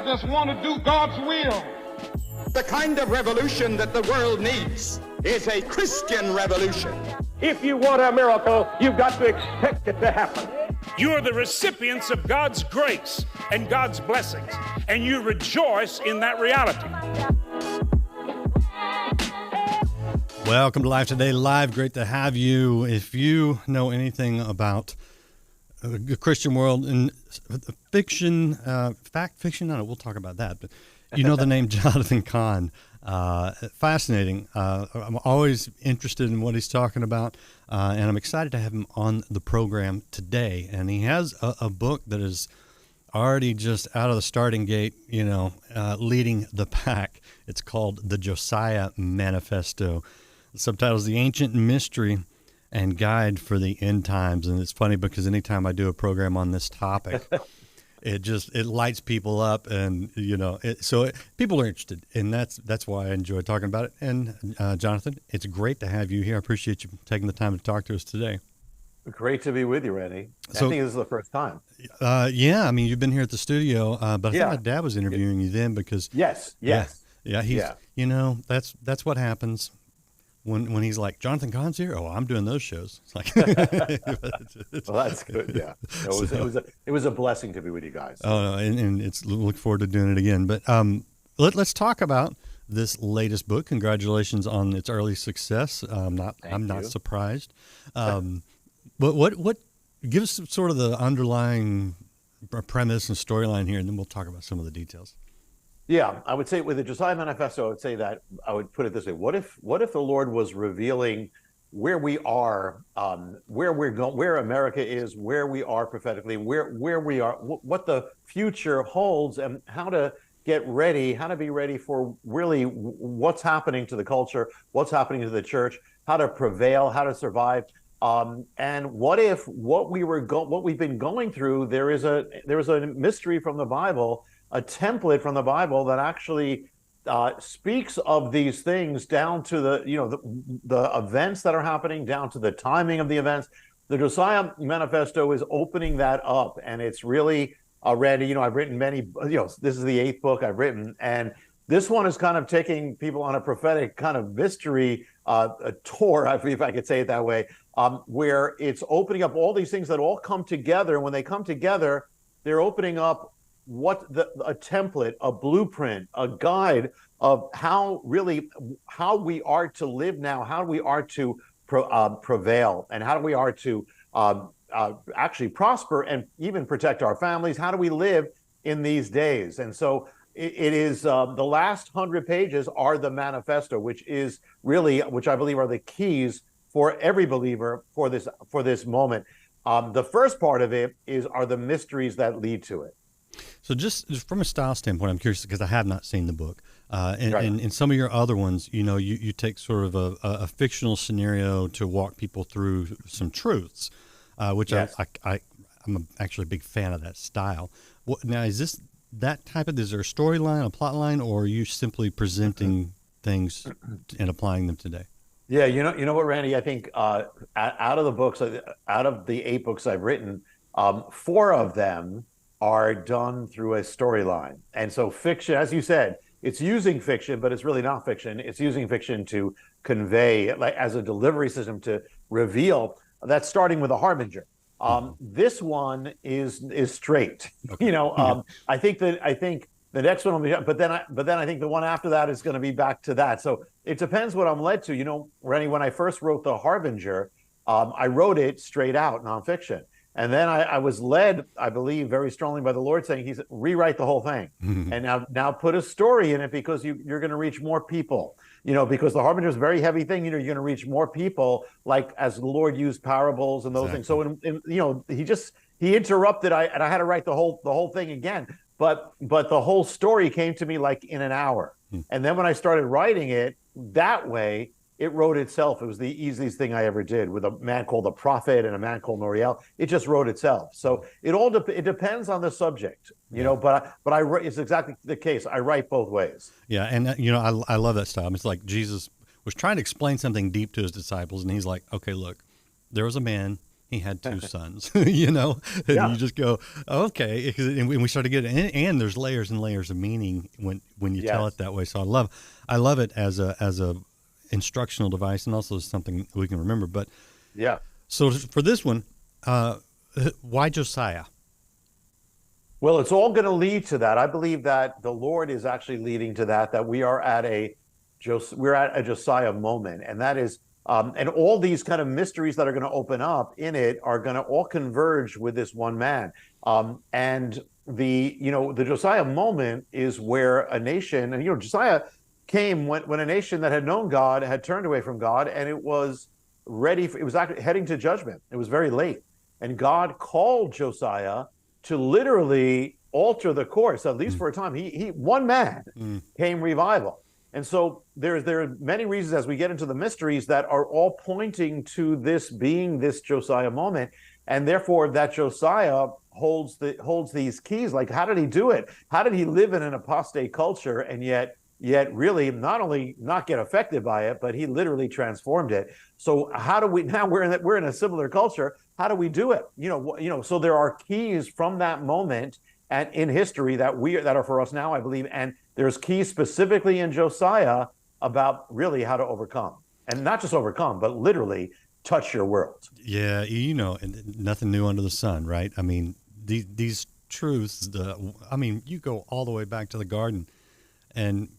just want to do God's will. The kind of revolution that the world needs is a Christian revolution. If you want a miracle, you've got to expect it to happen. You are the recipients of God's grace and God's blessings, and you rejoice in that reality. Welcome to Life Today Live. Great to have you. If you know anything about the Christian world and fiction, fact fiction, I don't know, we'll talk about that, but you know the name Jonathan Cahn. Fascinating. I'm always interested in what he's talking about, and I'm excited to have him on the program today. And he has a book that is already just out of the starting gate, leading the pack. It's called the Josiah Manifesto. The subtitle is The Ancient Mystery and Guide for the End Times. And it's funny because anytime I do a program on this topic, it lights people up, and people are interested, and that's why I enjoy talking about it. And Jonathan, it's great to have you here. I appreciate you taking the time to talk to us today. Great to be with you, Randy. So, I think this is the first time. Yeah, I mean, you've been here at the studio, but I think my dad was interviewing you then because yes, that's what happens. When he's like, Jonathan Cahn's here? Oh, I'm doing those shows. It's like, well, that's good. Yeah, it was a blessing to be with you guys. Oh, and it's look forward to doing it again. But let's talk about this latest book. Congratulations on its early success. I'm not surprised. But what give us sort of the underlying premise and storyline here, and then we'll talk about some of the details. Yeah, I would say with the Josiah Manifesto, I would put it this way: what if the Lord was revealing where we are, where we're going, where America is, where we are prophetically, where we are, what the future holds, and how to get ready, how to be ready for really what's happening to the culture, what's happening to the church, how to prevail, how to survive. And what if what we've been going through, there is a mystery from the Bible, a template from the Bible that actually speaks of these things down to the events that are happening, down to the timing of the events. The Josiah Manifesto is opening that up, and it's really, Randy, I've written many, this is the 8th book I've written, and this one is kind of taking people on a prophetic kind of mystery a tour, if I could say it that way, where it's opening up all these things that all come together. And when they come together, they're opening up a template, a blueprint, a guide of how we are to live now, how we are to prevail, and how we are to actually prosper and even protect our families. How do we live in these days? And so it is the last 100 pages are the manifesto, which I believe are the keys for every believer for this moment. The first part of it are the mysteries that lead to it. So just from a style standpoint, I'm curious because I have not seen the book. And in some of your other ones, you take sort of a fictional scenario to walk people through some truths, which yes. I'm actually a big fan of that style. Now, is this that type of, is there a storyline, a plot line, or are you simply presenting things and applying them today? Yeah, you know what, Randy, I think out of the 8 books I've written, 4 of them are done through a storyline. And so fiction, as you said, it's using fiction, but it's really not fiction. It's using fiction to convey, like as a delivery system, to reveal. That's starting with a harbinger. This one is straight. Okay. I think the next one will be, but then I think the one after that is going to be back to that. So it depends what I'm led to. Rennie, when I first wrote The Harbinger, I wrote it straight out, nonfiction. And then I was led, I believe, very strongly by the Lord, saying, He said, rewrite the whole thing, and now put a story in it because you're going to reach more people. Because The Harbinger is a very heavy thing. You're going to reach more people, like as the Lord used parables and those things. So he interrupted, and I had to write the whole thing again. But the whole story came to me like in an hour. And then when I started writing it that way, it wrote itself. It was the easiest thing I ever did with a man called the Prophet and a man called Noriel. It just wrote itself. So it depends on the subject, but it's exactly the case. I write both ways. Yeah. And I love that style. It's like Jesus was trying to explain something deep to his disciples. And he's like, okay, look, there was a man, he had two sons, you know, and Yeah. you just go, okay. And we start to get it. And there's layers and layers of meaning when you tell it that way. So I love it as a instructional device, and also something we can remember. But Yeah. so for this one, why Josiah? Well, it's all going to lead to that. I believe that the Lord is actually leading to that we are at a Josiah moment, and that is, and all these kind of mysteries that are going to open up in it are going to all converge with this one man. And the Josiah moment is where a nation, and Josiah came when a nation that had known God had turned away from God, and it was it was actually heading to judgment. It was very late, and God called Josiah to literally alter the course, at least for a time. He one man came revival. And so there are many reasons as we get into the mysteries that are all pointing to this being this Josiah moment. And therefore that Josiah holds these keys. Like, how did he do it? How did he live in an apostate culture and yet really not only not get affected by it, but he literally transformed it. So how do we, now we're in a similar culture, how do we do it? So there are keys from that moment and in history that are for us now, I believe, and there's keys specifically in Josiah about really how to overcome, and not just overcome, but literally touch your world. Yeah, and nothing new under the sun, right? I mean, these truths. You go all the way back to the garden, and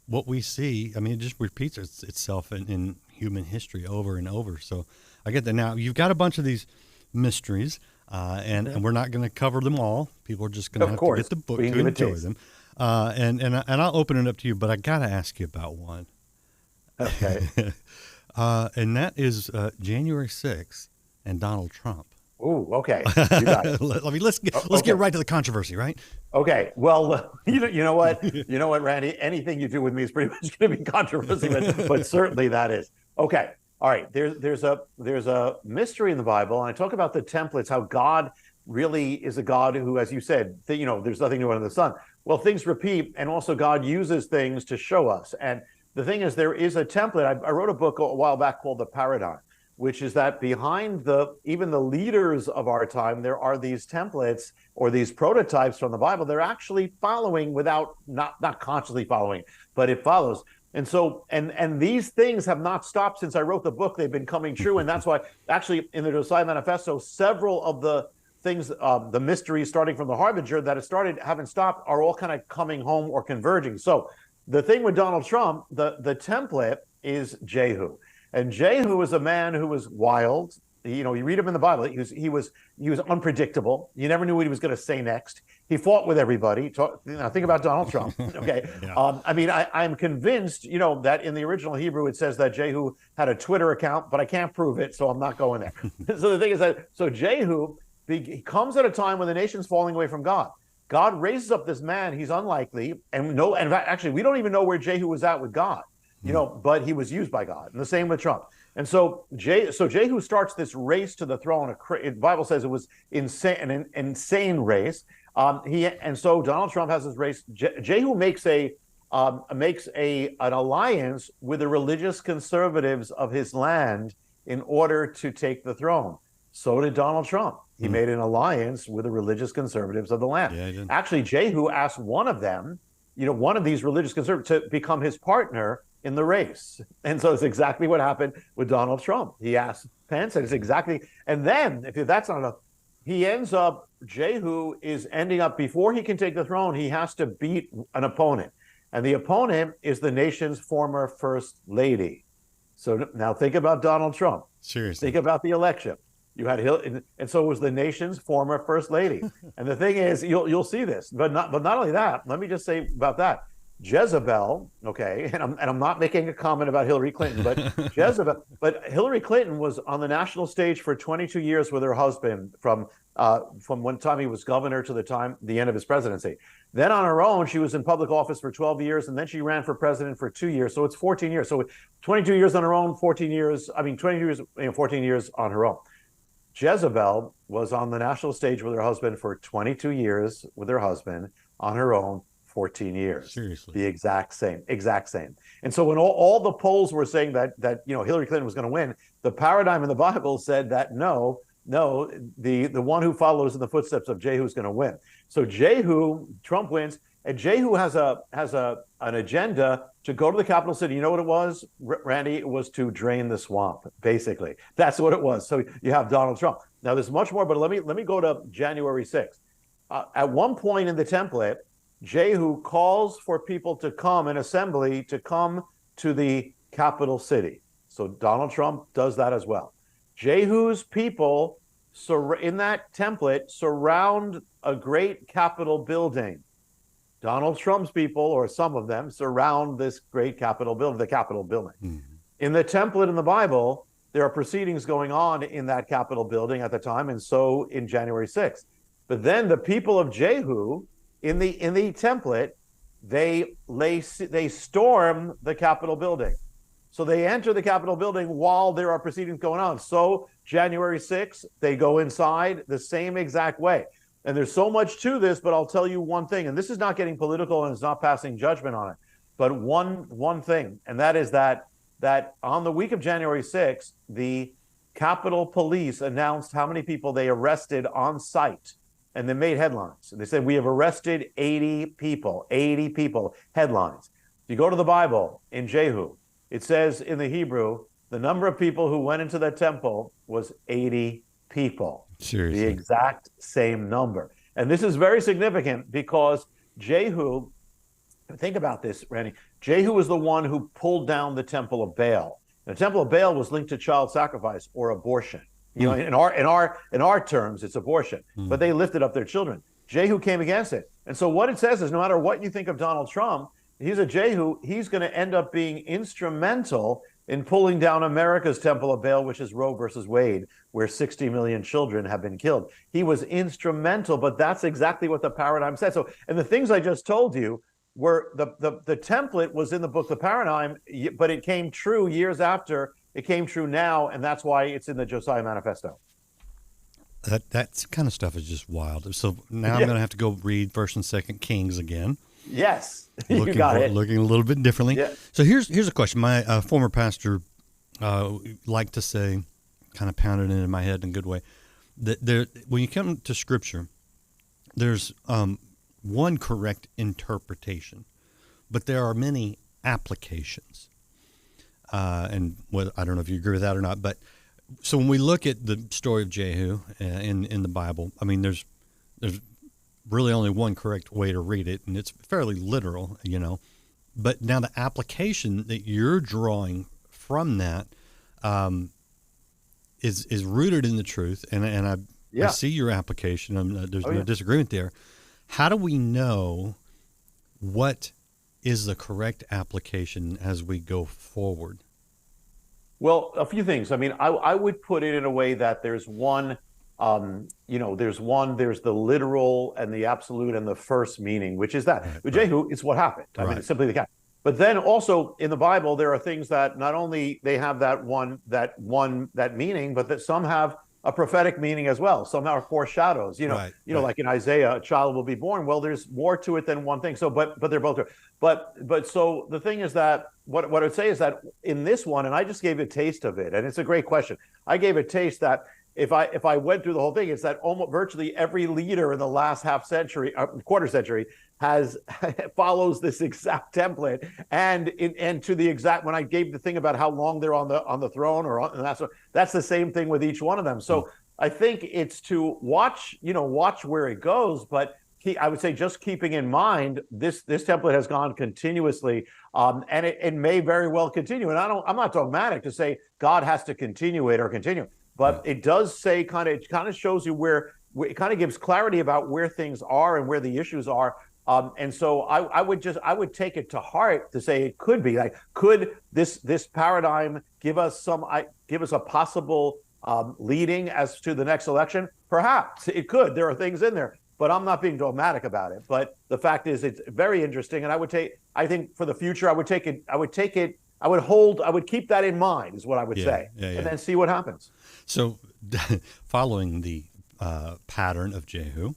what we see, I mean, it just repeats itself in human history over and over. So I get that. Now you've got a bunch of these mysteries, and we're not going to cover them all. People are just going to have to get the book to enjoy them. And I'll open it up to you, but I got to ask you about one. Okay. And that is January 6th and Donald Trump. Ooh, okay. You got it. Let's get right to the controversy, right? Okay. Well, you know what? You know what, Randy? Anything you do with me is pretty much going to be controversy, but certainly that is. Okay. All right. There's a mystery in the Bible, and I talk about the templates, how God really is a God who, as you said, there's nothing new under the sun. Well, things repeat, and also God uses things to show us. And the thing is, there is a template. I wrote a book a while back called The Paradigm, which is that behind even the leaders of our time, there are these templates or these prototypes from the Bible. They're actually following without not consciously following, but it follows. And so, and these things have not stopped since I wrote the book. They've been coming true. And that's why actually in the Josiah Manifesto, several of the things, the mysteries starting from the Harbinger that haven't stopped, are all kind of coming home or converging. So the thing with Donald Trump, the template is Jehu. And Jehu was a man who was wild. You read him in the Bible. He was unpredictable. You never knew what he was going to say next. He fought with everybody. Think about Donald Trump. Okay. Yeah. I'm convinced, that in the original Hebrew it says that Jehu had a Twitter account, but I can't prove it, so I'm not going there. So the thing is that Jehu, he comes at a time when the nation's falling away from God. God raises up this man. He's unlikely, and in fact, actually, we don't even know where Jehu was at with God. But he was used by God, and the same with Trump. And so Jehu starts this race to the throne. The Bible says it was an insane race. So Donald Trump has this race. Jehu makes an alliance with the religious conservatives of his land in order to take the throne. So did Donald Trump. He made an alliance with the religious conservatives of the land. Yeah, he did. Actually, Jehu asked one of them, one of these religious conservatives, to become his partner in the race. And so it's exactly what happened with Donald Trump. He asked Pence, and it's exactly, and then if that's not enough, Jehu is ending up, before he can take the throne, he has to beat an opponent. And the opponent is the nation's former first lady. So now think about Donald Trump. Seriously. Think about the election. You had Hillary, and so it was the nation's former first lady. And the thing is, you'll see this, but not only that. Let me just say about that. Jezebel, okay, and I'm not making a comment about Hillary Clinton, but Hillary Clinton was on the national stage for 22 years with her husband from one time he was governor to the end of his presidency. Then on her own, she was in public office for 12 years, and then she ran for president for 2 years. So it's 14 years. So 22 years on her own, 14 years on her own. Jezebel was on the national stage with her husband for 22 years with her husband, on her own 14 years. Seriously. The exact same. And so when all the polls were saying that Hillary Clinton was going to win, the paradigm in the Bible said that no, no, the one who follows in the footsteps of Jehu is going to win. So Jehu, Trump wins, and Jehu has an agenda to go to the capital city. You know what it was, Randy? It was to drain the swamp. Basically, that's what it was. So you have Donald Trump. Now there's much more, but let me go to January 6th. At one point in the template, Jehu calls for people to come, an assembly to come to the capital city. So Donald Trump does that as well. Jehu's people in that template surround a great Capitol building. Donald Trump's people, or some of them, surround this great Capitol building, the Capitol building. Mm-hmm. In the template in the Bible, there are proceedings going on in that Capitol building at the time, and so in January 6th. But then the people of Jehu, in the template, they storm the Capitol building. So they enter the Capitol building while there are proceedings going on. So January 6th, they go inside the same exact way. And there's so much to this, but I'll tell you one thing, and this is not getting political and it's not passing judgment on it, but one thing, and that is that on the week of January 6th, the Capitol Police announced how many people they arrested on site. And they made headlines. They said, we have arrested 80 people, headlines. If you go to the Bible in Jehu, it says in the Hebrew, the number of people who went into the temple was 80 people. Seriously. The exact same number. And this is very significant because Jehu, think about this, Randy, Jehu was the one who pulled down the Temple of Baal. The Temple of Baal was linked to child sacrifice or abortion. You know, in our terms, it's abortion. But they lifted up their children. Jehu came against it. And so what it says is no matter what you think of Donald Trump, he's a Jehu. He's going to end up being instrumental in pulling down America's Temple of Baal, which is Roe versus Wade, where 60 million children have been killed. He was instrumental, but that's exactly what the paradigm said. So, and the things I just told you were the template was in the book, The Paradigm, but it came true years after. It came true now, and that's why it's in the Josiah Manifesto. That kind of stuff is just wild. So now I'm going to have to go read 1st and 2nd Kings again. Yes, you got it. Looking a little bit differently. Yeah. So here's a question. My former pastor liked to say, kind of pounded it into my head in a good way, that when you come to Scripture, there's one correct interpretation, but there are many applications. And I don't know if you agree with that or not, but so when we look at the story of Jehu in the Bible, I mean, there's really only one correct way to read it, and it's fairly literal, you know. But now the application that you're drawing from that is rooted in the truth, and I see your application. There's no disagreement there. How do we know what is the correct application as we go forward? Well, a few things. I mean, I would put it in a way that there's one, there's the literal and the absolute and the first meaning, which is that. With Jehu, it's what happened. I mean, it's simply the case. But then also in the Bible, there are things that not only they have that meaning, but that some have a prophetic meaning as well. Some are foreshadows, like in Isaiah, a child will be born. Well, there's more to it than one thing. So, but they're both true. But so the thing is that what I would say is that in this one, and I just gave a taste of it, and it's a great question. I gave a taste that if I went through the whole thing, it's that almost virtually every leader in the last quarter century follows this exact template, and to the exact, when I gave the thing about how long they're on the throne, and that's the same thing with each one of them. So I think it's to watch where it goes, but I would say just keeping in mind this template has gone continuously, and it may very well continue. And I'm not dogmatic to say God has to continue it or continue, but it does say it kind of shows you where it kind of gives clarity about where things are and where the issues are. And so I would take it to heart to say it could be like, could this paradigm give us a possible leading as to the next election? Perhaps it could. There are things in there, but I'm not being dogmatic about it. But the fact is, it's very interesting, and I think for the future, I would keep that in mind, is what I would say, and then see what happens. So, following the pattern of Jehu,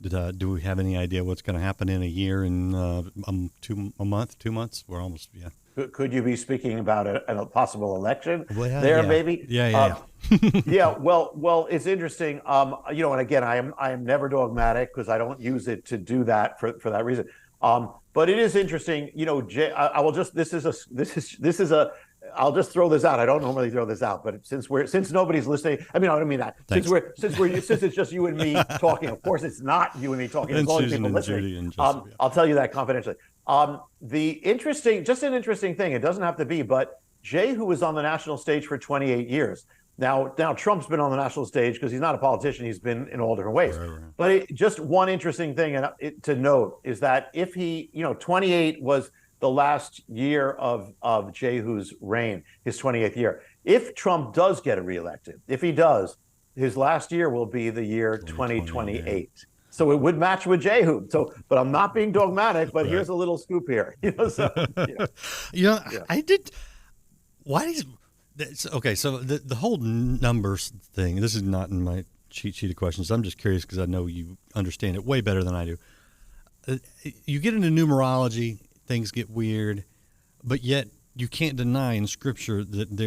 do we have any idea what's going to happen in a year, in 2 months? We're almost, Could you be speaking about a possible election Well, maybe? Yeah. Yeah. Well, it's interesting. And again, I am never dogmatic because I don't use it to do that for that reason. But it is interesting. I will just this is a I'll just throw this out. I don't normally throw this out, but since nobody's listening, I don't mean that. Thanks. Since it's just you and me talking. Of course, it's not you and me talking. It's only people listening. I'll tell you that confidentially. An interesting thing. It doesn't have to be, but Jehu was on the national stage for 28 years. Now Trump's been on the national stage because he's not a politician. He's been in all different ways. Right. But just one interesting thing to note is that if 28 was the last year of Jehu's reign, his 28th year. If Trump does get reelected, if he does, his last year will be the year 2028. So it would match with Jehu. But I'm not being dogmatic, but here's a little scoop here. I did. Why is okay? So the whole numbers thing. This is not in my cheat sheet of questions. I'm just curious because I know you understand it way better than I do. You get into numerology, things get weird, but yet you can't deny in Scripture that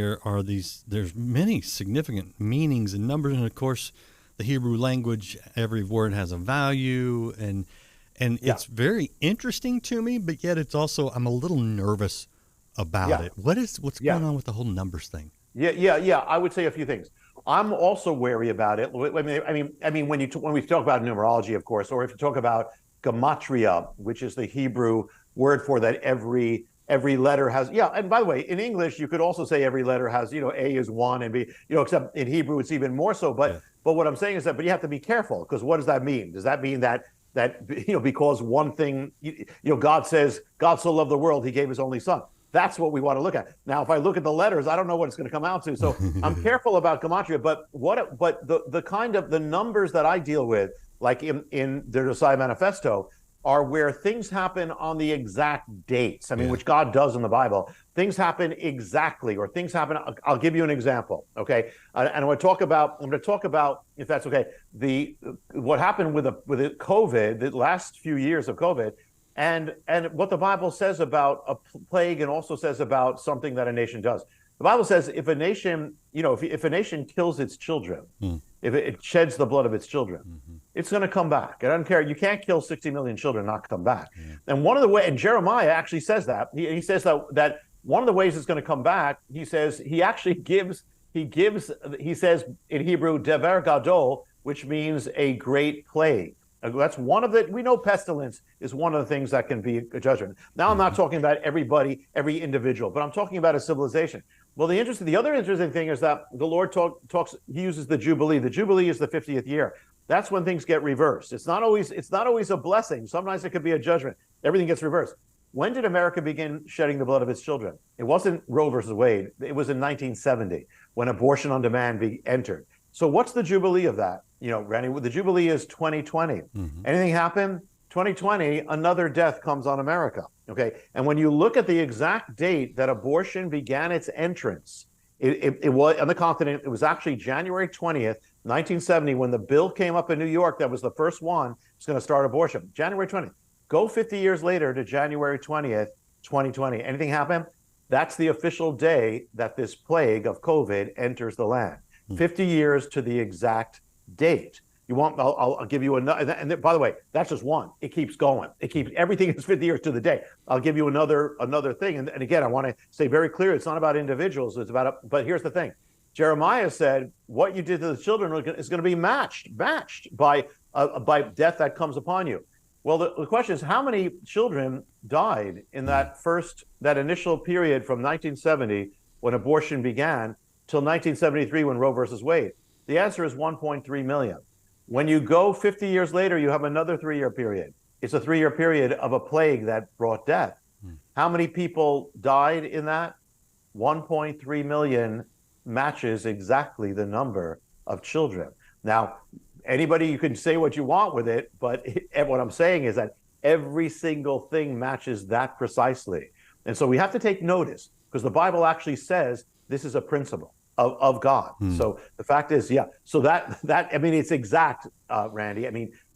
there's many significant meanings and numbers, and of course, the Hebrew language, every word has a value, and it's very interesting to me, but yet it's also I'm a little nervous about it. What's going on with the whole numbers thing? Yeah. I would say a few things. I'm also wary about it. I mean, when we talk about numerology, of course, or if you talk about gematria, which is the Hebrew word for that every letter has. Yeah, and by the way, in English, you could also say every letter has. A is one, and B. Except in Hebrew, it's even more so. But what I'm saying is that, but you have to be careful because what does that mean? Does that mean that because one thing, God says God so loved the world, He gave His only Son. That's what we want to look at. Now, if I look at the letters, I don't know what it's going to come out to. So I'm careful about gematria. But the kind of the numbers that I deal with, like in the Josiah Manifesto, are where things happen on the exact dates. Which God does in the Bible. Things happen exactly, or things happen. I'll give you an example, okay? And I'm going to talk about, if that's okay, what happened with the COVID, the last few years of COVID, and what the Bible says about a plague, and also says about something that a nation does. The Bible says if a nation, if a nation kills its children, if it sheds the blood of its children, it's going to come back. I don't care. You can't kill 60 million children and not come back. And one of the ways, and Jeremiah actually says that. He says that one of the ways it's going to come back, he says, he says in Hebrew, dever gadol, which means a great plague. That's one of we know pestilence is one of the things that can be a judgment. Now, I'm not talking about everybody, every individual, but I'm talking about a civilization. Well, the other interesting thing is that the Lord talks. He uses the Jubilee. The Jubilee is the 50th year. That's when things get reversed. It's not always a blessing. Sometimes it could be a judgment. Everything gets reversed. When did America begin shedding the blood of its children? It wasn't Roe versus Wade. It was in 1970 when abortion on demand entered. So what's the Jubilee of that? Randy, the Jubilee is 2020. Anything happen? 2020, another death comes on America. Okay. And when you look at the exact date that abortion began its entrance, it was on the continent. It was actually January 20th, 1970, when the bill came up in New York. That was the first one. It's going to start abortion. January 20th. Go 50 years later to January 20th, 2020. Anything happen? That's the official day that this plague of COVID enters the land. 50 years to the exact date. I'll give you another, and by the way, that's just one. It keeps going. Everything is 50 years to the day. I'll give you another thing. And again, I want to say very clear, it's not about individuals. But here's the thing. Jeremiah said, what you did to the children is going to be matched by death that comes upon you. Well, the question is, how many children died in that initial period from 1970 when abortion began till 1973 when Roe versus Wade? The answer is 1.3 million. When you go 50 years later, you have another 3-year period. It's a 3-year period of a plague that brought death. How many people died in that? 1.3 million matches exactly the number of children. Now, anybody, you can say what you want with it, but what I'm saying is that every single thing matches that precisely. And so we have to take notice because the Bible actually says this is a principle of God. So the fact is, so that it's exact, Randy.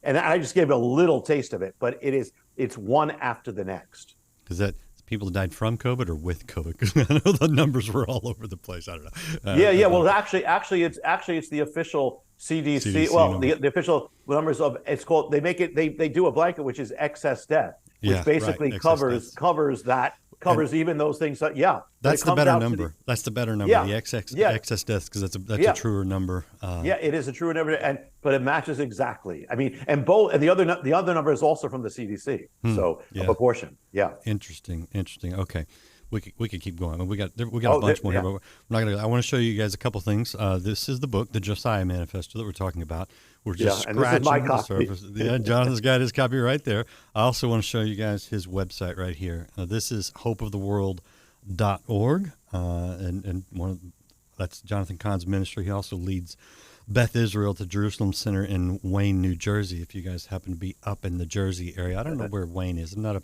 And I just gave a little taste of it, but it's one after the next. Because that people died from COVID or with COVID? Because I know the numbers were all over the place. I don't know. Yeah. Well, actually, it's the official CDC. Well, the official numbers of it's called. They make it. They do a blanket which is excess death, which basically covers even those things. That's the better number. That's the better number. The excess deaths, because that's a truer number. It is a truer number, but it matches exactly. I mean, and the other number is also from the CDC. So a proportion. Yeah. Interesting. Okay. We could keep going. I mean, we got a bunch more here, but we're not gonna. I want to show you guys a couple things. This is the book, the Josiah Manifesto, that we're talking about. We're just scratching the surface. Jonathan's got his copy right there. I also want to show you guys his website right here. This is hopeoftheworld.org, and that's Jonathan Cahn's ministry. He also leads Beth Israel at the Jerusalem Center in Wayne, New Jersey. If you guys happen to be up in the Jersey area, I don't know where Wayne is. I'm not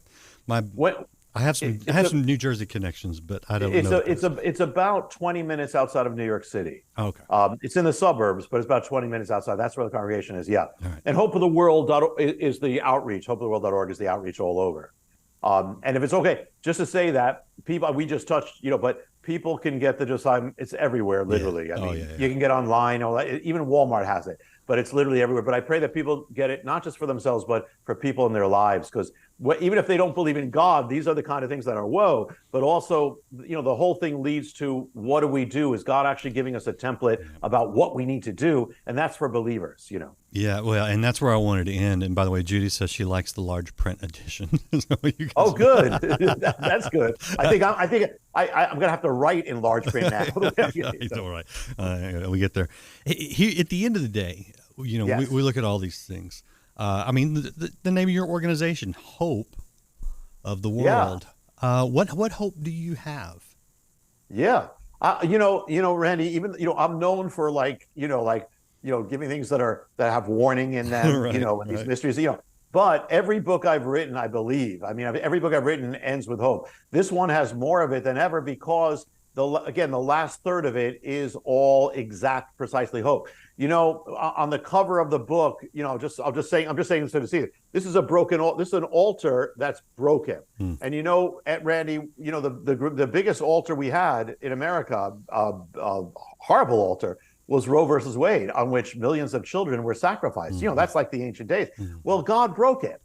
I have some New Jersey connections, but I don't know. It's about 20 minutes outside of New York City. Okay. It's in the suburbs, but it's about 20 minutes outside. That's where the congregation is. Yeah. Right. And Hope of the World is the outreach. Hopeoftheworld.org is the outreach all over. And if it's okay, just to say that people, we just touched, but people can get the Josiah. It's everywhere, literally. Yeah. You can get online. Even Walmart has it, but it's literally everywhere. But I pray that people get it, not just for themselves, but for people in their lives, because even if they don't believe in God, these are the kind of things that are but also, the whole thing leads to what do we do? Is God actually giving us a template about what we need to do? And that's for believers, Yeah, well, and that's where I wanted to end. And by the way, Judy says she likes the large print edition. Oh, good. That's good. I think I'm going to have to write in large print now. It's all right. We get there. At the end of the day, we look at all these things. I mean, the name of your organization, Hope of the World. Yeah. What hope do you have? Yeah. Randy, even, I'm known for giving things that have warning in them, and these mysteries, but every book I've written, I believe, every book I've written ends with hope. This one has more of it than ever because the last third of it is all exact, precisely hope. On the cover of the book, I'm just saying so to see it. This is an altar that's broken. And at Randy, the biggest altar we had in America, horrible altar, was Roe versus Wade, on which millions of children were sacrificed. That's like the ancient days. Well, God broke it.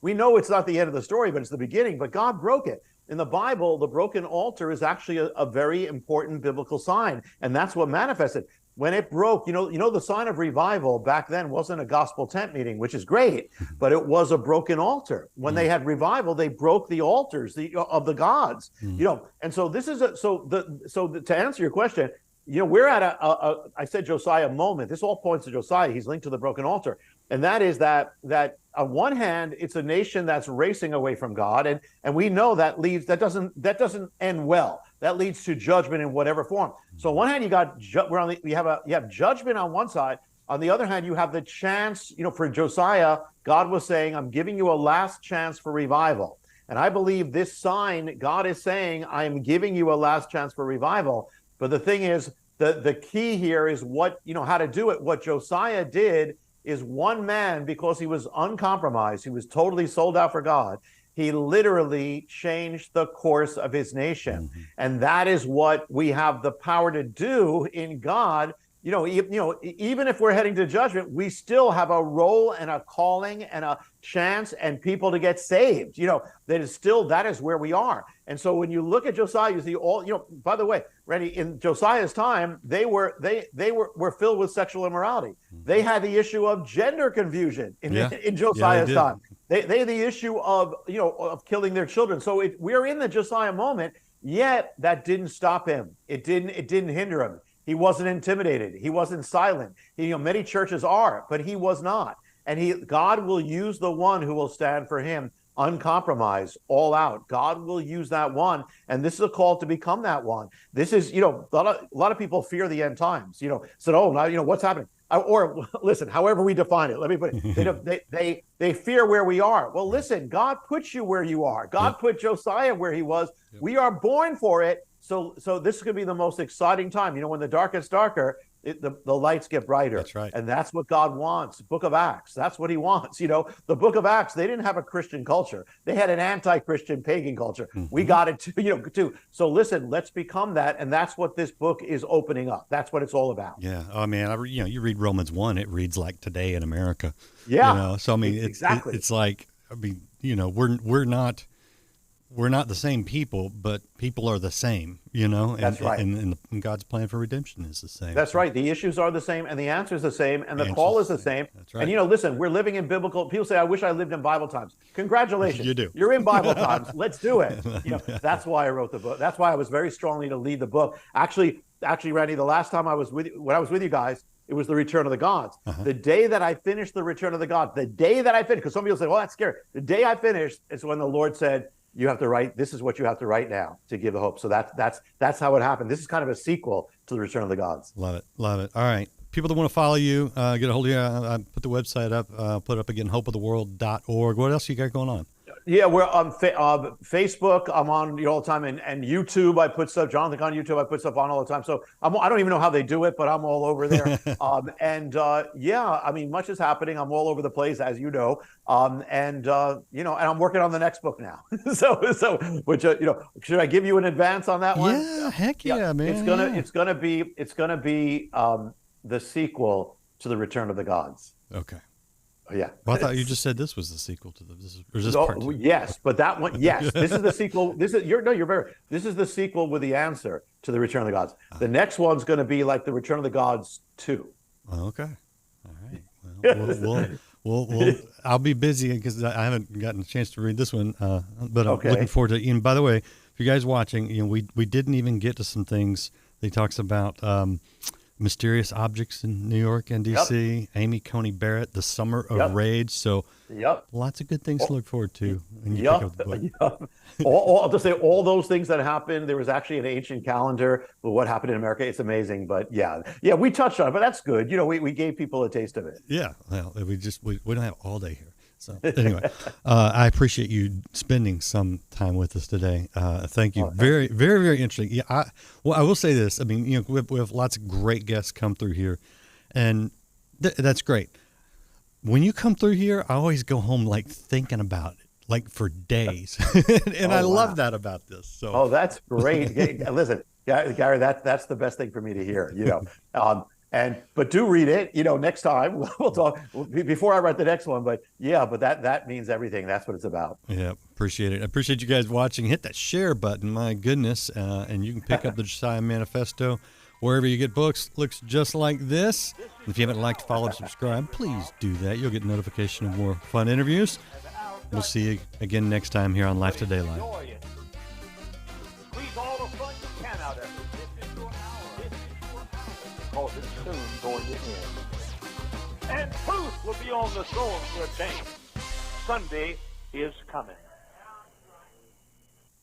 We know it's not the end of the story, but it's the beginning. But God broke it. In the Bible, the broken altar is actually a very important biblical sign, and that's what manifested. When it broke, the sign of revival back then wasn't a gospel tent meeting, which is great, but it was a broken altar. When they had revival, they broke the altars of the gods. And so this is to answer your question, we're at I said Josiah moment. This all points to Josiah. He's linked to the broken altar, and that is that on one hand, it's a nation that's racing away from God, and we know that doesn't end well. That leads to judgment in whatever form. So on one hand, you have judgment on one side. On the other hand, you have the chance. For Josiah, God was saying, "I'm giving you a last chance for revival." And I believe this sign, God is saying, "I am giving you a last chance for revival." But the thing is, the key here is how to do it. What Josiah did is one man, because he was uncompromised, he was totally sold out for God. He literally changed the course of his nation. And that is what we have the power to do in God. Even if we're heading to judgment, we still have a role and a calling and a chance and people to get saved. That is where we are. And so when you look at Josiah, you see by the way, Randy, in Josiah's time, they were filled with sexual immorality. They had the issue of gender confusion in Josiah's time. They had the issue of killing their children. So we're in the Josiah moment, yet that didn't stop him. It didn't hinder him. He wasn't intimidated. He wasn't silent. Many churches are, but he was not. And God will use the one who will stand for him, uncompromised, all out. God will use that one, and this is a call to become that one. This is, a lot of people fear the end times. Said, "Oh, now what's happening?" Or listen, however we define it. Let me put it. They fear where we are. Well, listen, God put you where you are. God put Josiah where he was. We are born for it. So this is going to be the most exciting time. When the dark gets darker, the lights get brighter. That's right. And that's what God wants. Book of Acts, that's what he wants. The Book of Acts, they didn't have a Christian culture. They had an anti-Christian pagan culture. We got it too. So listen, let's become that. And that's what this book is opening up. That's what it's all about. Yeah. Oh man, you read Romans 1, it reads like today in America. Yeah. So I mean, exactly. It's like, I mean, we're not the same people, but people are the same, And, That's right. And God's plan for redemption is the same. That's right. The issues are the same, and the answer is the same, and the call is the same. That's right. And listen, we're living in biblical. People say, "I wish I lived in Bible times." Congratulations, You do. You're in Bible times. Let's do it. That's why I wrote the book. That's why I was very strongly to lead the book. Actually, Randy, the last time when I was with you guys, it was the Return of the Gods. The day that I finished the Return of the Gods, because some people say, "Well, that's scary." The day I finished is when the Lord said, "You have to write. This is what you have to write now to give the hope." So that's how it happened. This is kind of a sequel to the Return of the Gods. Love it. All right, people that want to follow you, get a hold of you. I put the website up. Put it up again, hopeoftheworld.org. What else you got going on? Yeah, we're on Facebook. I'm on all the time, and YouTube. I put stuff. Jonathan Cahn YouTube. I put stuff on all the time. So I don't even know how they do it, but I'm all over there. And I mean, much is happening. I'm all over the place, as you know. And I'm working on the next book now. so which should I give you an advance on that one? Yeah, heck yeah, man. It's gonna be the sequel to the Return of the Gods. Okay. Yeah. Well, I thought you just said this was the sequel to this part two? Yes, but that one, yes. This is the sequel. This is the sequel with the answer to the Return of the Gods. The next one's going to be like the Return of the Gods 2. Okay. All right. Well, I'll be busy because I haven't gotten a chance to read this one, but I'm looking forward to it. And by the way, if you guys watching, we didn't even get to some things. He talks about mysterious objects in New York and D.C., Amy Coney Barrett, The Summer of Rage. So lots of good things to look forward to when you pick up the book. I'll just say all those things that happened. There was actually an ancient calendar of what happened in America. It's amazing. But yeah, we touched on it, but that's good. We gave people a taste of it. Yeah. Well, we don't have all day here. So anyway, I appreciate you spending some time with us today. Thank you. Very, very, very interesting. Yeah. I will say this. I mean, we have lots of great guests come through here, and that's great. When you come through here, I always go home like thinking about it, like for days, and I love that about this. So that's great. Listen, Gary, that's the best thing for me to hear. But do read it. Next time we'll talk before I write the next one. But that means everything. That's what it's about. Yeah, appreciate it. I appreciate you guys watching. Hit that share button. My goodness, and you can pick up the Josiah Manifesto wherever you get books. Looks just like this. If you haven't liked, followed, subscribe, please do that. You'll get notification of more fun interviews. We'll see you again next time here on Life Today Live. Squeeze all the fun you can out of it. Because it's soon going to end. And truth will be on the throne for a day. Sunday is coming.